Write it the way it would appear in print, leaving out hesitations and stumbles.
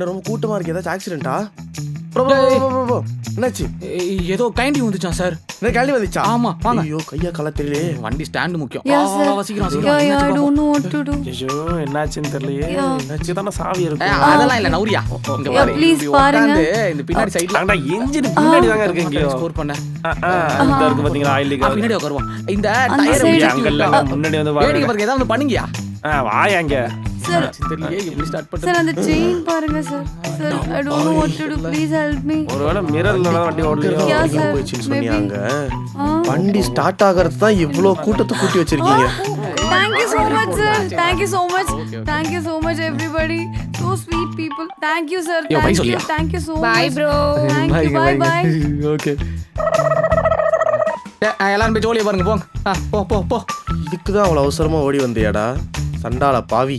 ரொம்ப கூட்டமா இருக்கு. ஏதாச்சும் ஆக்சிடென்ட்டா? என்னாச்சு? ஏதோ கைண்டி வந்துச்சான் சார். என்ன கேள்வி வந்துச்சா? ஆமா வாங்க. ஐயோ கையா கால தெரியலையே. வண்டி ஸ்டாண்ட் முக்கியம். Yeah, sir. சீக்கிரம் Yeah, I சீக்கிரம். don't know what to do. ஐயோ என்னாச்சுன்னு தெரியலையே. என்னாச்சு தானே சாவி இருக்கு. அதெல்லாம் இல்ல நௌரியா. இங்க Yeah, பாரு. please இப்படி பாருங்க. உட்கார்ந்து இந்த பின்னாடி சைடுல தாண்டா என்ஜின் பின்னாடி தாங்க இருக்கு இங்கேயோ. ஸ்கோர் பண்ண. இந்த இருக்கு பாத்தீங்களா ஆயில் லீக். பின்னாடி உட்காருவோம். இந்த அந்த டயர் side. அங்கல்ல முன்னாடி வந்து வேடிக்கை பாருங்க. ஏதாவது பண்ணுங்கயா. வாயாங்க. Sir, தெரியலையே எப்படி ஸ்டார்ட் sir, பண்றது. அந்த chain பாருங்க sir. Sir, I don't know what to do. Please help me. ஒருவேளை மிரர்ல வண்டி ஓடலையோ. Yeah, sir. போயிடுச்சுன்னு Maybe. சொன்னீங்க. வண்டி ஸ்டார்ட் ஆகிறது தான் இவ்ளோ கூட்டத்தை கூட்டி வச்சிருக்கீங்க. Thank you so much, sir. Thank you so much. Thank you so much, everybody. So sweet people. Thank you, sir. Yo, bye, Thank you. Solia. Thank you so much. Bye, bro. Thank you. Bye, bye. Okay. எல்லாரும் போய் ஜோலியா பாருங்க போங்க. போ போ போ. இதுக்கு தான் அவ்வளவு அவசரமா ஓடி வந்தியாடா சண்டால பாவி.